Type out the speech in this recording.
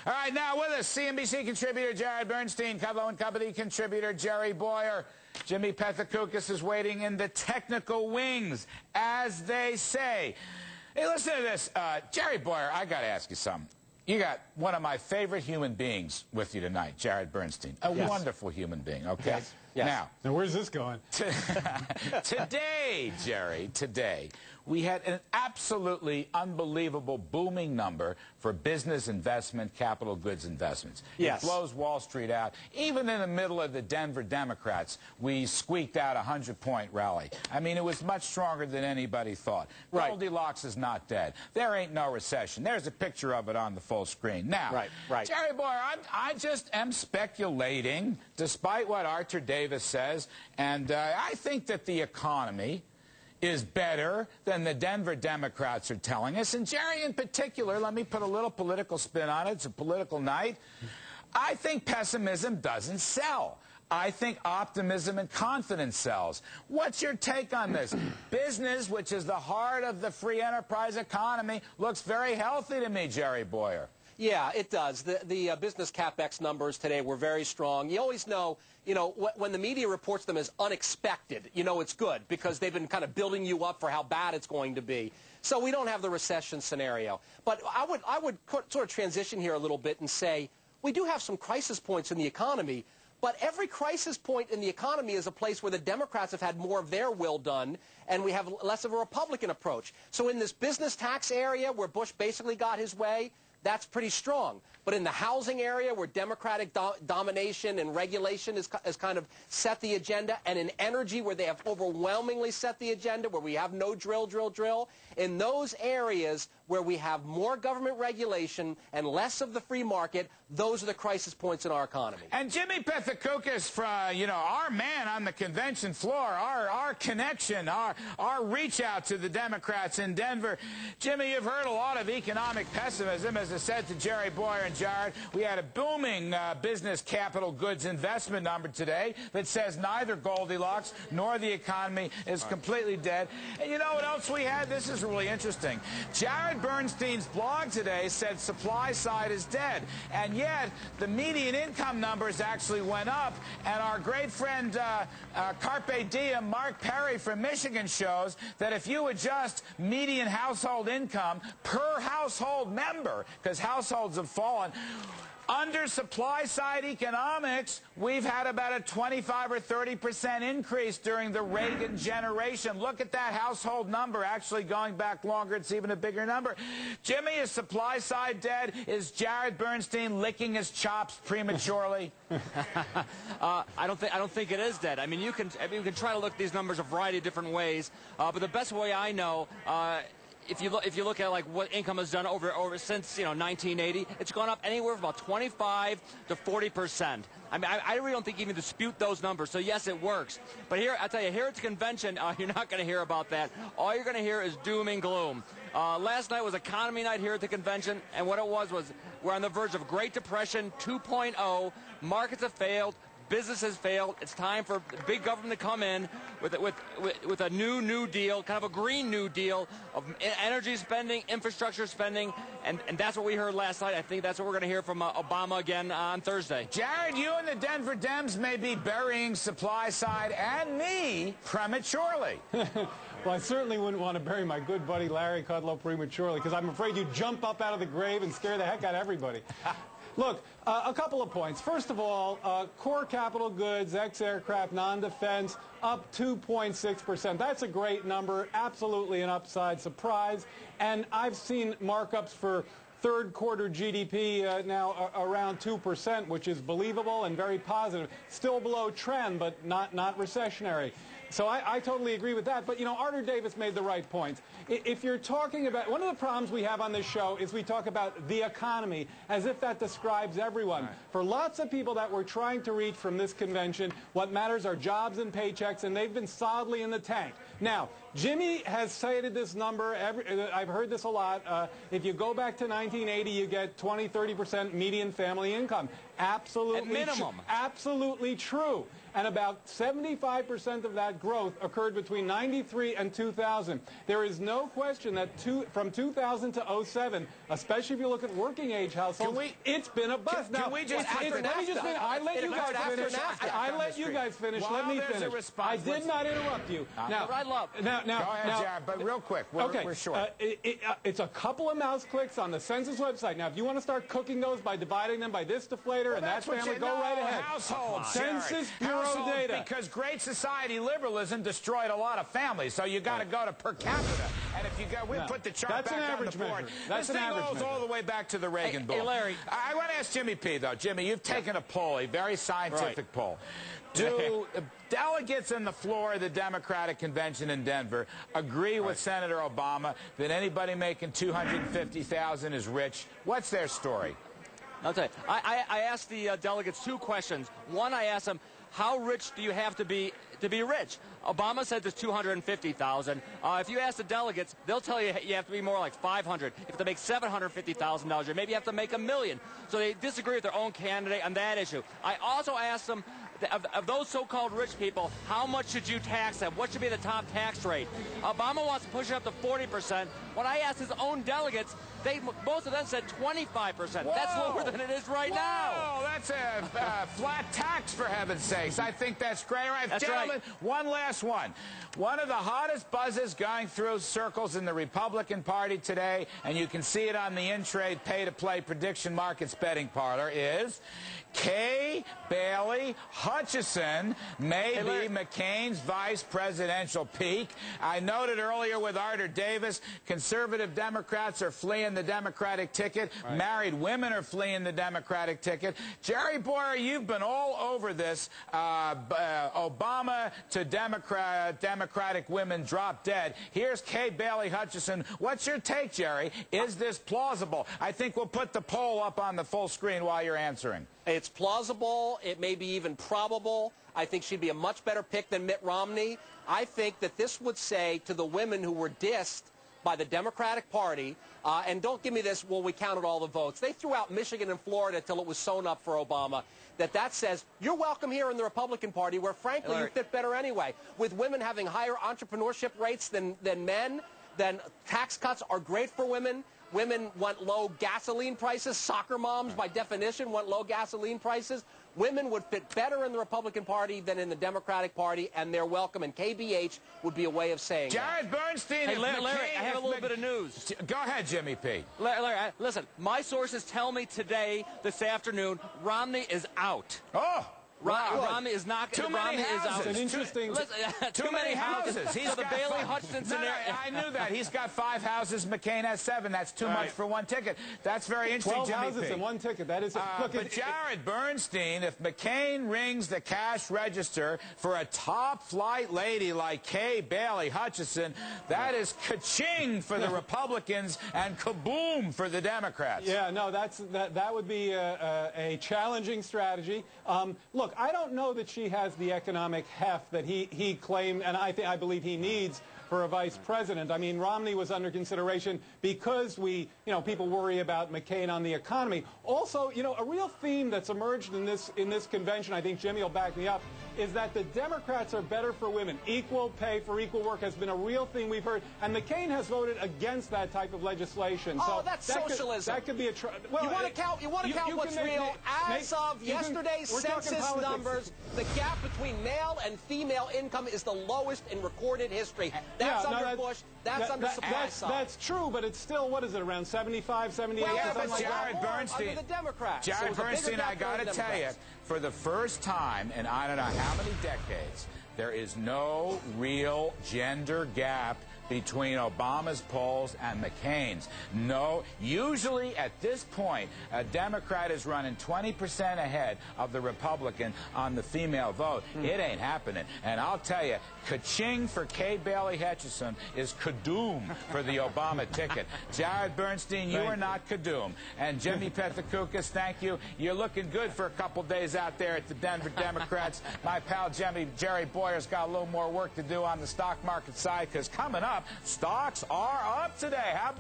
All right, now with us, CNBC contributor Jared Bernstein, Kudlow & Company contributor Jerry Bowyer. Jimmy Pethokoukis is waiting in the technical wings, as they say. Hey, listen to this. Jerry Bowyer, I got to ask you something. You got one of my favorite human beings with you tonight, Jared Bernstein. A wonderful human being, okay? Yes. Yes. Now, where's this going? Today, Jerry, we had an absolutely unbelievable booming number for business investment, capital goods investments. Yes. It blows Wall Street out. Even in the middle of the Denver Democrats, we squeaked out a 100-point rally. I mean, it was much stronger than anybody thought. Right. Goldilocks is not dead. There ain't no recession. There's a picture of it on the full screen. Now, right. Jerry Bowyer, I just am speculating, despite what Arthur Davis says, and I think that the economy is better than the Denver Democrats are telling us. And Jerry, in particular, let me put a little political spin on it. It's a political night. I think pessimism doesn't sell. I think optimism and confidence sells. What's your take on this? Business, which is the heart of the free enterprise economy, looks very healthy to me, Jerry Bowyer. Yeah, it does. The business CapEx numbers today were very strong. You always know, when the media reports them as unexpected, it's good because they've been kind of building you up for how bad it's going to be. So we don't have the recession scenario. But I would sort of transition here a little bit and say we do have some crisis points in the economy, but every crisis point in the economy is a place where the Democrats have had more of their will done, and we have less of a Republican approach. So in this business tax area where Bush basically got his way, that's pretty strong. But in the housing area where Democratic domination and regulation has kind of set the agenda, and in energy where they have overwhelmingly set the agenda, where we have no drill, in those areas where we have more government regulation and less of the free market, those are the crisis points in our economy. And Jimmy Pethokoukis, our man on the convention floor, our connection, our reach out to the Democrats in Denver. Jimmy, you've heard a lot of economic pessimism. As I said to Jerry Bowyer and Jared, we had a booming business capital goods investment number today that says neither Goldilocks nor the economy is completely dead. And you know what else we had? This is really interesting. Jared Bernstein's blog today said supply side is dead. And yet, the median income numbers actually went up. And our great friend Carpe Diem, Mark Perry from Michigan, shows that if you adjust median household income per household member, because households have fallen, under supply-side economics, we've had about a 25 or 30% increase during the Reagan generation. Look at that household number. Actually, going back longer, it's even a bigger number. Can is supply side dead? Is Jared Bernstein licking his chops prematurely? I don't think it is dead. I mean, you can try to look at these numbers a variety of different ways, but the best way I know. If you look at like what income has done over since 1980, it's gone up anywhere from about 25 to 40%. I mean, I really don't think you can dispute those numbers. So yes, it works. But here, I tell you, here at the convention, you're not going to hear about that. All you're going to hear is doom and gloom. Last night was economy night here at the convention, and what it was we're on the verge of Great Depression 2.0. Markets have failed. Business has failed. It's time for big government to come in with a new deal, kind of a green new deal of energy spending, infrastructure spending, and that's what we heard last night. I think that's what we're going to hear from Obama again on Thursday. Jared, you and the Denver Dems may be burying supply side and me prematurely. Well, I certainly wouldn't want to bury my good buddy Larry Kudlow prematurely, because I'm afraid you'd jump up out of the grave and scare the heck out of everybody. Look, a couple of points. First of all, core capital goods, ex-aircraft, non-defense, up 2.6%. That's a great number, absolutely an upside surprise. And I've seen markups for third quarter GDP now around 2%, which is believable and very positive. Still below trend, but not recessionary. So I totally agree with that. But, Arthur Davis made the right points. If you're talking about, one of the problems we have on this show is we talk about the economy as if that describes everyone. Right. For lots of people that we're trying to reach from this convention, what matters are jobs and paychecks, and they've been solidly in the tank. Now, Jimmy has cited this number. I've heard this a lot. If you go back to 1980, you get 20, 30% median family income. Absolutely. At minimum. Absolutely true. and about 75% of that growth occurred between 93 and 2000. There is no question that from 2000 to 07, especially if you look at working age households, it's been a bust. Can we just let me just finish. I let you guys finish. I let you guys finish. Let me finish. I did not interrupt you. Now, go ahead, Jared, but real quick, we're short. It's a couple of mouse clicks on the census website. Now, if you want to start cooking those by dividing them by this deflator and that family, go right ahead. Households, Census Bureau data. Because Great Society liberalism destroyed a lot of families, so you got to go to per capita. And if you go, we put the chart back on the board. That's an average goes all the way back to the Reagan Bowl. Hey, Larry. I want to ask Jimmy P, though. Jimmy, you've taken a poll, a very scientific poll. Do delegates on the floor of the Democratic Convention in Denver agree with Senator Obama that anybody making $250,000 is rich? What's their story? I'll tell you. I asked the delegates two questions. One, I asked them, how rich do you have to be rich? Obama said there's 250,000. If you ask the delegates, they'll tell you you have to be more like 500. If they make $750,000, maybe you have to make $1 million. So they disagree with their own candidate on that issue. I also asked them, of those so-called rich people, how much should you tax them? What should be the top tax rate? Obama wants to push it up to 40%. When I asked his own delegates, most of them said 25%. Whoa. That's lower than it is right now. Oh, that's a flat tax, for heaven's sakes. I think that's great. All right, that's gentlemen, right. One last one. One of the hottest buzzes going through circles in the Republican Party today, and you can see it on the in-trade pay-to-play prediction markets betting parlor, is Kay Bailey Hutchison may be McCain's vice presidential peak. I noted earlier with Arthur Davis, conservative Democrats are fleeing the Democratic ticket. Right. Married women are fleeing the Democratic ticket. Jerry Bowyer, you've been all over this. Obama to Democratic women drop dead. Here's Kay Bailey Hutchison. What's your take, Jerry? Is this plausible? I think we'll put the poll up on the full screen while you're answering. It's plausible. It may be even probable. I think she'd be a much better pick than Mitt Romney. I think that this would say to the women who were dissed by the Democratic Party, and don't give me this, well, we counted all the votes. They threw out Michigan and Florida till it was sewn up for Obama. That says you're welcome here in the Republican Party, where, frankly, you fit better anyway. With women having higher entrepreneurship rates than men, then tax cuts are great for women. Women want low gasoline prices. Soccer moms, by definition, want low gasoline prices. Women would fit better in the Republican Party than in the Democratic Party, and they're welcome. And KBH would be a way of saying Jared Bernstein. Hey, Larry, I have a little bit of news. Go ahead, Jimmy P. Larry, listen, my sources tell me today, this afternoon, Romney is out. Oh! Wow. Romney is not. Too many houses. An interesting. Too many houses. He's the Bailey Hutchinson scenario. I knew that. He's got 5 houses. McCain has 7. That's too much for one ticket. That's very interesting. 12 houses and 1 ticket. That is. But Jared Bernstein, if McCain rings the cash register for a top-flight lady like Kay Bailey Hutchison, that is ka-ching for the Republicans and kaboom for the Democrats. Yeah, no, that would be a challenging strategy. Look, I don't know that she has the economic heft that he claimed, and I believe he needs for a vice president. I mean, Romney was under consideration because people worry about McCain on the economy. Also, a real theme that's emerged in this convention, I think Jimmy will back me up, is that the Democrats are better for women. Equal pay for equal work has been a real theme we've heard, and McCain has voted against that type of legislation. Oh, so that's socialism. That could be a. Well, you want to count what's real? As of yesterday's census numbers, the gap between male and female income is the lowest in recorded history. That's under Bush. That's under supply-side. That's true, but it's still, what is it, around 75, 78? Well, yeah, but Jared Bernstein, under the Democrats. Jared Bernstein, I got to tell you, for the first time in I don't know how many decades, there is no real gender gap between Obama's polls and McCain's. No, usually at this point, a Democrat is running 20% ahead of the Republican on the female vote. It ain't happening. And I'll tell you, ka-ching for Kay Bailey Hutchison is kadoom for the Obama ticket. Jared Bernstein, you are not kadoom. And Jimmy Pethokoukis, thank you. You're looking good for a couple days out there at the Denver Democrats. My pal Jerry Bowyer's got a little more work to do on the stock market side, because coming up, stocks are up today. How about